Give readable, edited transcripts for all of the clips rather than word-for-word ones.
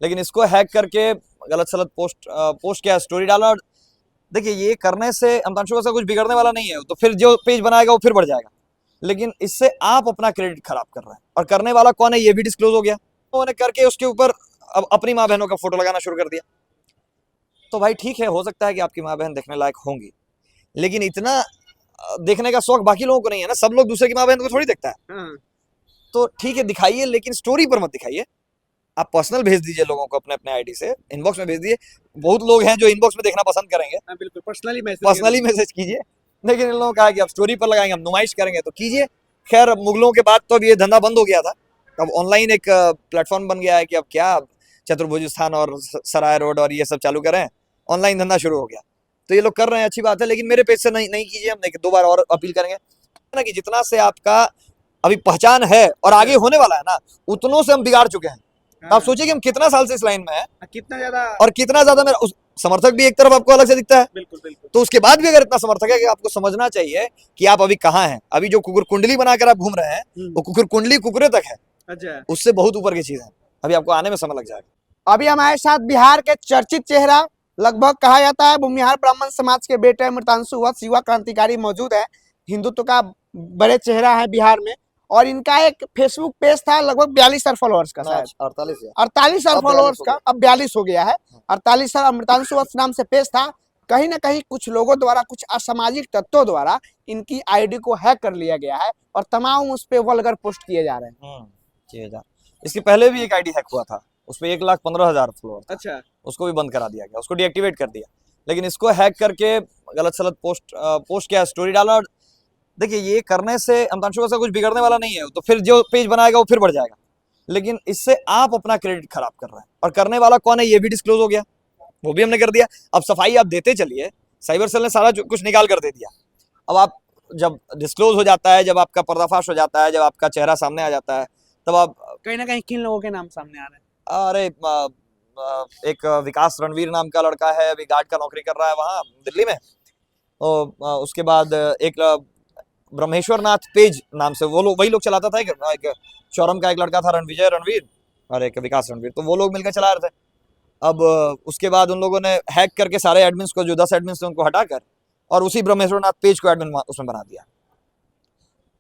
लेकिन इसको हैक करके गलत सलत पोस्ट किया, स्टोरी डाला। और देखिए, ये करने से अमतांशु का कुछ बिगड़ने वाला नहीं है, तो फिर जो पेज बनाएगा वो फिर बढ़ जाएगा, लेकिन इससे आप अपना क्रेडिट खराब कर रहे हैं। और करने वाला कौन है ये भी डिस्क्लोज हो गया। उन्होंने करके उसके ऊपर अब अपनी माँ बहनों का फोटो लगाना शुरू कर दिया। तो भाई ठीक है, हो सकता है कि आपकी माँ बहन देखने लायक होंगी, लेकिन इतना देखने का शौक बाकी लोगों को नहीं है ना। सब लोग दूसरे की माँ बहन को थोड़ी देखता है। तो ठीक है, दिखाइए, लेकिन स्टोरी पर मत दिखाइए। आप पर्सनल भेज दीजिए लोगों को, अपने अपने आईडी से इनबॉक्स में भेज दीजिए। बहुत लोग हैं जो इनबॉक्स में देखना पसंद करेंगे। बिल्कुल पर्सनली मैसेज कीजिए। लेकिन इन लोगों ने कहा कि आप स्टोरी पर लगाएंगे, हम नुमाइश करेंगे, तो कीजिए। खैर, मुगलों के बाद तो अब ये धंधा बंद हो गया था। अब ऑनलाइन एक प्लेटफॉर्म बन गया है कि अब क्या चतुर्भुज स्थान और सराय रोड और ये सब चालू करें, ऑनलाइन धंधा शुरू हो गया। तो ये लोग कर रहे हैं, अच्छी बात है, लेकिन मेरे पेज से नहीं कीजिए। हम दो बार और अपील करेंगे ना कि जितना से आपका अभी पहचान है और आगे होने वाला है ना, उतनों से हम बिगाड़ चुके हैं। आप सोचिए कि हम कितना साल से इस लाइन में है, कितना ज्यादा, और कितना ज्यादा मेरा समर्थक भी एक तरफ आपको अलग से दिखता है। बिल्कुल बिल्कुल। तो उसके बाद भी अगर इतना समर्थक है कि आपको समझना चाहिए कि आप अभी कहाँ हैं। अभी जो कुकुर कुंडली बनाकर आप घूम रहे हैं, वो कुकुर कुंडली कुकुरे तक है। अच्छा, उससे बहुत ऊपर की चीज है। अभी आपको आने में समय लग जाएगा। अभी हमारे साथ बिहार के चर्चित चेहरा, लगभग कहा जाता है भूमिहार ब्राह्मण समाज के बेटे अमृतांशु वत्स युवा क्रांतिकारी मौजूद है। हिंदुत्व का बड़े चेहरा है बिहार में, और इनका एक फेसबुक पेज था लगभग 42,000 फॉलोअर्स का, शायद 48,000 फॉलोअर्स का, अब 42 हो गया है। 48,000 अमृतांशु वत्स नाम से पेज था। कहीं ना कहीं कुछ लोगों द्वारा, कुछ असामाजिक तत्वों द्वारा इनकी आईडी को हैक कर लिया गया है और तमाम उस पे वल्गर पोस्ट किए जा रहे हैं। इसके पहले भी एक आईडी हैक हुआ था, उसमें 1,15,000 फॉलोअर था। अच्छा, उसको भी बंद करा दिया गया, उसको डीएक्टिवेट कर दिया। लेकिन इसको हैक करके गलत सलत पोस्ट किया, स्टोरी डाला। और देखिए, ये करने से अमतांशु का कुछ बिगड़ने वाला नहीं है, तो फिर जो पेज बनाएगा वो फिर बढ़ जाएगा, लेकिन इससे आप अपना क्रेडिट खराब कर रहे हैं। और करने वाला कौन है ये भी डिस्क्लोज हो गया, वो भी हमने कर दिया। अब सफाई आप देते चलिए, साइबर सेल ने सारा कुछ निकाल कर दे दिया। अब आप जब डिस्क्लोज हो जाता है, जब आपका पर्दाफाश हो जाता है, जब आपका चेहरा सामने आ जाता है, तब आप कहीं ना कहीं किन लोगों के नाम सामने आ रहे हैं? अरे एक विकास रणवीर नाम का लड़का है, अभी गार्ड का नौकरी कर रहा है वहाँ दिल्ली में। और उसके बाद एक ब्रह्मेश्वर नाथ पेज नाम से वही लोग चलाता था। एक शौरम का एक लड़का था, रणवीर और एक विकास रणवीर, तो वो लोग मिलकर चला रहे थे। अब उसके बाद उन लोगों ने हैक करके सारे एडमिन्स को, जो 10 एडमिन्स थे, उनको हटाकर और उसी ब्रह्मेश्वर नाथ पेज को एडमिन उसमें बना दिया।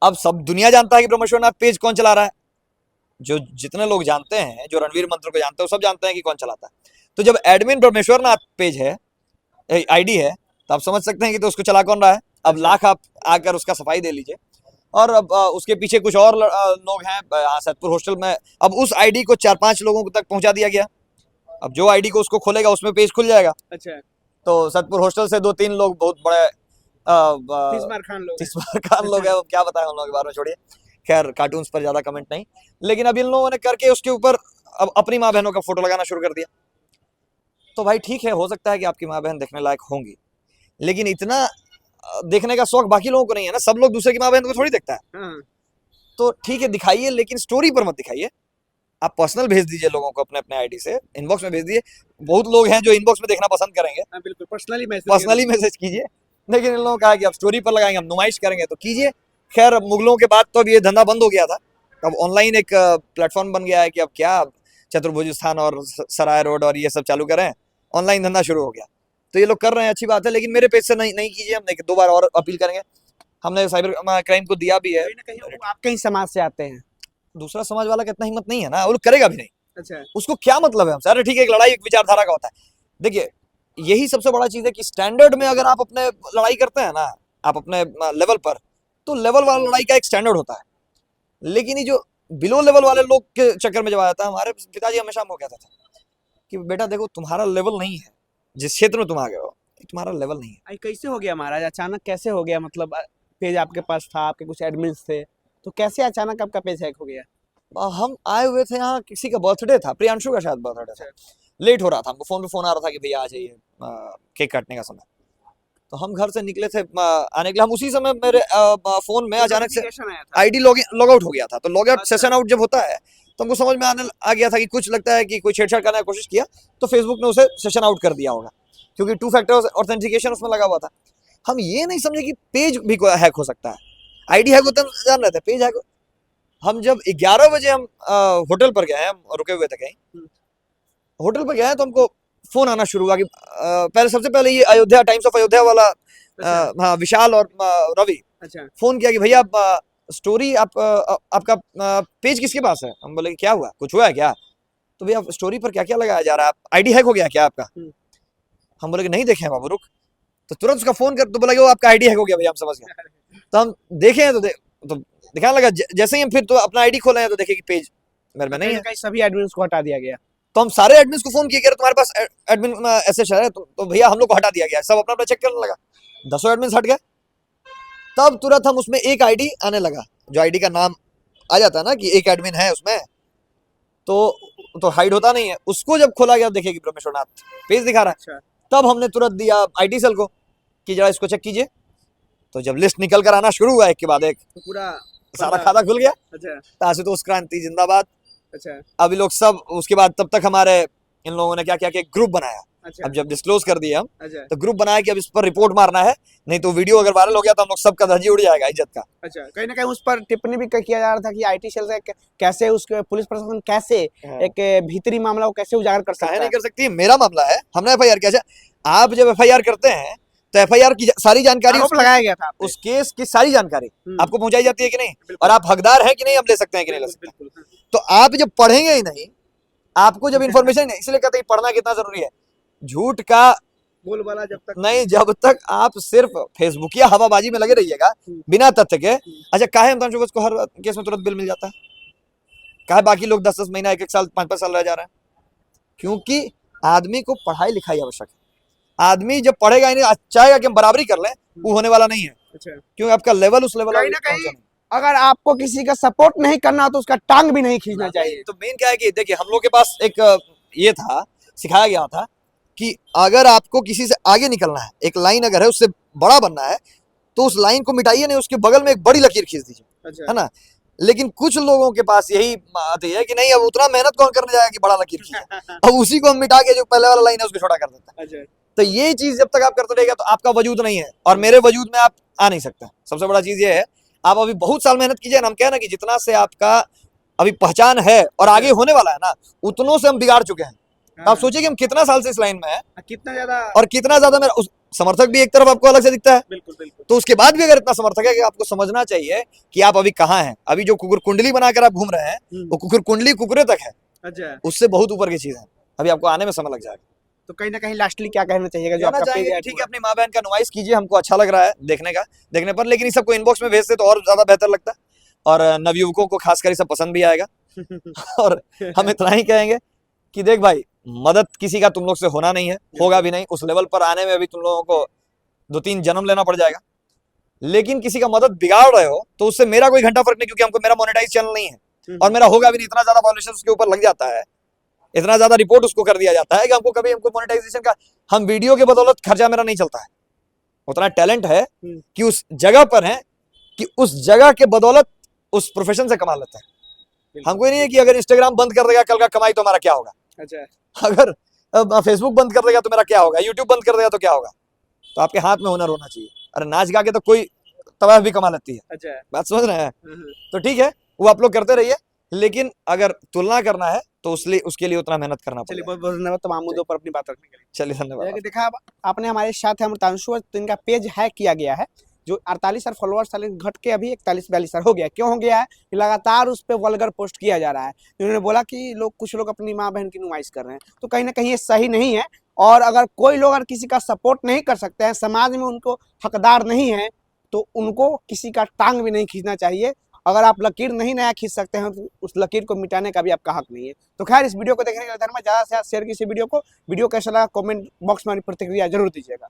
अब सब दुनिया जानता है कि ब्रह्मेश्वर नाथ पेज कौन चला रहा है। जो जितने लोग जानते हैं, जो रणवीर मंत्र को जानते हैं, वो सब जानते हैं कि कौन चलाता है। तो जब एडमिन ब्रह्मेश्वर नाथ पेज है, आईडी है, तो आप समझ सकते हैं कि तो उसको चला कौन रहा है। अब लाख आप आकर उसका सफाई दे लीजिए। और अब उसके पीछे कुछ और लोग हैं सैदपुर हॉस्टल में। अब उस आईडी को 4-5 लोगों तक पहुंचा दिया गया। अब जो आईडी को उसको खोलेगा उसमें पेज खुल जाएगा। अच्छा, तो सैदपुर हॉस्टल से 2-3 लोग बहुत बड़े तिस्मार खान लोग हैं, क्या बताएं उन लोगों के बारे में, छोड़िए। खैर, कार्टून्स पर ज्यादा कमेंट नहीं। लेकिन अब इन लोगों ने करके उसके ऊपर अब अपनी माँ बहनों का फोटो लगाना शुरू कर दिया। तो भाई ठीक है, हो सकता है कि आपकी माँ बहन देखने लायक होंगी, लेकिन इतना देखने का शौक बाकी लोगों को नहीं है ना। सब लोग दूसरे की माँ बहन को थोड़ी देखता है। तो ठीक है, दिखाइए, लेकिन स्टोरी पर मत दिखाइए। आप पर्सनल भेज दीजिए लोगों को, अपने अपने आईडी से इनबॉक्स में भेज दीजिए। बहुत लोग हैं जो इनबॉक्स में देखना पसंद करेंगे। बिल्कुल, पर्सनली मैसेज कीजिए। लेकिन इन लोगों ने कहा कि आप स्टोरी पर लगाएंगे, हम नुमाइश करेंगे, तो कीजिए। खैर, मुगलों के बाद तो अब ये धंधा बंद हो गया था। अब ऑनलाइन एक प्लेटफॉर्म बन गया है कि अब क्या चतुर्भुज स्थान और सराय रोड और ये सब चालू करें, ऑनलाइन धंधा शुरू हो गया। तो ये लोग कर रहे हैं, अच्छी बात है, लेकिन मेरे पेज से नहीं कीजिए। हम 2 बार और अपील करेंगे। हमने साइबर क्राइम को दिया भी है। आप कहीं समाज से आते हैं, दूसरा समाज वाला का इतना हिम्मत नहीं है ना, वो लोग करेगा भी नहीं। अच्छा, उसको क्या मतलब है हमसे? अरे ठीक है, एक लड़ाई एक विचारधारा का होता है। देखिए, यही सबसे बड़ा चीज है कि स्टैंडर्ड में अगर आप अपने लड़ाई करते हैं ना, आप अपने लेवल पर, तो लेवल वाला लड़ाई का एक स्टैंडर्ड होता है। लेकिन ये जो बिलो लेवल वाले लोग के चक्कर में जब आया था, हमारे पिताजी हमेशा हमको कहता था कि बेटा देखो, तुम्हारा लेवल नहीं है, जिस क्षेत्र में तुम आ गए हो तुम्हारा लेवल नहीं है। कैसे हो गया महाराज? अचानक कैसे हो गया? मतलब पेज आपके पास था, आपके कुछ एडमिन्स थे, तो कैसे अचानक आपका पेज हैक हो गया? हम आए हुए थे यहाँ, किसी का बर्थडे था, प्रियांशु का शायद बर्थडे था। लेट हो रहा था, हमको फोन आ रहा था कि भैया आ जाइए, केक काटने का समय। तो हम घर से निकले थे आने के लिए। हम उसी समय मेरे फोन में अचानक से आईडी लॉग आउट हो गया था। तो लॉग आउट सेशन आउट जब होता है, तो हमको समझ में आ गया था कि कुछ लगता है कि कोई छेड़छाड़ करने की कोशिश किया, तो फेसबुक ने उसे सेशन आउट कर दिया होगा, क्योंकि 2 फैक्टर ऑथेंटिकेशन उसमें लगा हुआ था। हम ये नहीं समझे कि पेज भी हैक हो सकता है। आईडी हैक होता है जान रहे थे, पेज हैक। हम जब 11 बजे हम होटल पर गए, हम रुके हुए थे कहीं, होटल पर गया है तो हमको फोन आना शुरू हुआ कि पहले सबसे पहले ये अयोध्या टाइम्स ऑफ अयोध्या वाला हाँ विशाल और रवि अच्छा फोन किया कि भैया आप स्टोरी आपका पेज किसके पास है। हम बोले क्या हुआ, कुछ हुआ है क्या? तो भैया स्टोरी पर क्या क्या लगाया जा रहा है, आईडी हैक हो गया क्या आपका? हम बोले कि नहीं देखे हैं बाबू, रुक। तो तुरंत उसका फोन कर, तो बोला कि वो आपका आईडी हैक हो गया भैया, हम समझ गए। तो हम देखे हैं तो दिखाने लगा, जैसे ही हम फिर तो अपना आईडी खोले हैं तो देखे कि पेज मेरे में नहीं है। कहीं सभी एडमिन्स को हटा दिया गया। तो हम सारे एडमिन को फोन किए कि तुम्हारे पास एडमिन एसएच है, तो भैया हम लोग को हटा दिया गया। सब अपना अपना चेक करने लगा, 10 एडमिन हट गए। तब तुरंत हम उसमें एक आईडी आने लगा, जो आईडी का नाम आ जाता है ना कि एक एडमिन है उसमें, तो हाइड होता नहीं है। उसको जब खोला गया देखे कि ब्रह्मेश्वर नाथ पेज दिखा रहा है। तब हमने तुरंत दिया आईटी सेल को कि जरा इसको चेक कीजिए। तो जब लिस्ट निकल कर आना शुरू हुआ एक के बाद एक, तो पूरा सारा खाता खुल गया। अच्छा आशुतोष क्रांति जिंदाबाद। अच्छा अभी लोग सब उसके बाद तब तक हमारे इन लोगों ने क्या किया कि ग्रुप बनाया। अच्छा अब जब डिस्क्लोज कर दिए हम, अच्छा तो ग्रुप बनाया कि अब इस पर रिपोर्ट मारना है, नहीं तो वीडियो अगर वायरल हो गया तो हम लोग सबका धज्जी उड़ जाएगा इज्जत का। अच्छा कहीं ना कहीं उस पर टिप्पणी भी किया जा रहा था कि आईटी सेल से कैसे उसके पुलिस प्रशासन कैसे एक भीतरी मामला को कैसे उजागर कर सकता काहे है। नहीं कर सकती, मेरा मामला है, हमने एफआईआर किया। आप जब एफआईआर करते हैं तो एफआईआर की सारी जानकारी, आरोप लगाया गया था आप पे। उस केस की सारी जानकारी आपको पहुंचाई जाती है कि नहीं, बिल्कुल। और आप हकदार हैं कि नहीं, हम ले सकते हैं कि नहीं ले सकते। बिल्कुल तो आप जब पढ़ेंगे ही नहीं, आपको जब इन्फॉर्मेशन नहीं, इसलिए कहते हैं पढ़ना कितना जरूरी है। झूठ का बोलबाला जब तक नहीं, जब तक आप सिर्फ फेसबुक या हवाबाजी में लगे रहिएगा बिना तथ्य के। अच्छा काहे हम को हर केस में तुरंत बिल मिल जाता है, काहे बाकी लोग 10-10 महीना 1-1 साल 5-5 साल रह जा रहे हैं? क्योंकि आदमी को पढ़ाई लिखाई आवश्यक है। आदमी जब पढ़ेगा ही नहीं, चाहेगा कि हम बराबरी कर लें, वो होने वाला नहीं है। अच्छा क्योंकि आपका लेवल उस लेवल कहीं ना कहीं अगर आपको किसी का सपोर्ट नहीं करना तो उसका टांग भी नहीं खींचना चाहिए। तो मेन क्या है कि देखिए, हम लोग के पास एक ये था, सिखाया गया था कि अगर आपको किसी से आगे निकलना है, एक लाइन अगर है उससे बड़ा बनना है, तो उस लाइन को मिटाइए नहीं, उसके बगल में एक बड़ी लकीर खींच दीजिए, अच्छा है ना। लेकिन कुछ लोगों के पास यही आती है कि नहीं, अब उतना मेहनत कौन करने जाएगा कि बड़ा लकीर खींचे, अब उसी को हम मिटा के जो पहले वाला लाइन है उसको छोटा कर देता है। अच्छा तो ये चीज जब तक आप करते रहेगा तो आपका वजूद नहीं है, और मेरे वजूद में आप आ नहीं सकते। सबसे बड़ा चीज ये है, आप अभी बहुत साल मेहनत कीजिए ना। हम कह ना कि जितना से आपका अभी पहचान है और आगे होने वाला है ना, उतनों से हम बिगाड़ चुके हैं। तो आप सोचिए कि हम कितना साल से इस लाइन में है, कितना ज्यादा और कितना ज्यादा मेरा समर्थक भी एक तरफ आपको अलग से दिखता है। बिल्कुल बिल्कुल तो उसके बाद भी अगर इतना समर्थक है कि आपको समझना चाहिए कि आप अभी कहाँ हैं। अभी जो कुकुर कुंडली बनाकर आप घूम रहे हैं, वो कुकुर कुंडली कुकुरे तक है, अच्छा उससे बहुत ऊपर की चीज है। अभी आपको आने में समय लग जाएगा। तो कहीं ना कहीं लास्टली क्या कहना चाहिएगा जो कहना आपका पेज चाहेंगे है? ठीक है, अपनी माँ बहन का नुमाइश कीजिए, हमको अच्छा लग रहा है देखने पर, लेकिन इस सबको इनबॉक्स में भेजते तो और ज्यादा बेहतर लगता है, और नवयुवकों को खासकर सब पसंद भी आएगा। और हम इतना ही कहेंगे कि देख भाई, मदद किसी का तुम लोग से होना नहीं है, होगा भी नहीं। उस लेवल पर आने में अभी तुम लोगों को 2-3 जन्म लेना पड़ जाएगा। लेकिन किसी का मदद बिगाड़ रहे हो तो उससे मेरा कोई घंटा फर्क नहीं, क्योंकि हमको मेरा मोनेटाइज चैनल नहीं है, और मेरा होगा भी नहीं। इतना ज्यादा वॉल्यूशन उसके ऊपर लग जाता है, इतना ज्यादा रिपोर्ट उसको कर दिया जाता है कि हमको मोनेटाइजेशन का, हम वीडियो के बदौलत खर्चा मेरा नहीं चलता है। उतना टैलेंट है कि उस जगह पर है कि उस जगह के बदौलत उस प्रोफेशन से कमा लेते हैं। हमको ये नहीं है कि अगर इंस्टाग्राम बंद कर देगा कल का कमाई तो हमारा क्या होगा, अच्छा अगर फेसबुक बंद कर देगा तो मेरा क्या होगा, यूट्यूब बंद कर देगा तो क्या होगा। तो आपके हाथ में हुनर होना चाहिए। अरे नाच गा के तो कोई तबाह भी कमा लेती है, अच्छा बात समझ रहे हैं। तो ठीक है, वो आप लोग करते रहिए, लेकिन अगर तुलना करना है तो उसके लिए उतना मेहनत करना चलिए पड़ेगा। बहुत बहुत धन्यवाद तमाम मुद्दों पर अपनी बात रखने के लिए। चलिए धन्यवाद। जैसा कि देखा आपने हमारे साथ है अमृतांशु, तो इनका पेज हैक किया गया है, जो 48 फॉलोअर्स घट के अभी 41-42 हो गया। क्यों हो गया है? कि लगातार उस पर वल्गर पोस्ट किया जा रहा है। उन्होंने बोला कि कुछ लोग अपनी माँ बहन की नुमाइश कर रहे हैं, तो कहीं ना कहीं ये सही नहीं है। और अगर कोई लोग अगर किसी का सपोर्ट नहीं कर सकते हैं, समाज में उनको हकदार नहीं है, तो उनको किसी का टांग भी नहीं खींचना चाहिए। अगर आप लकीर नहीं नया खींच सकते हैं तो उस लकीर को मिटाने का भी आपका हक नहीं है। तो खैर, इस वीडियो को देखने के लिए धन्यवाद। ज़्यादा से ज़्यादा शेयर कीजिए वीडियो को। वीडियो कैसा लगा कमेंट बॉक्स में प्रतिक्रिया जरूर दीजिएगा।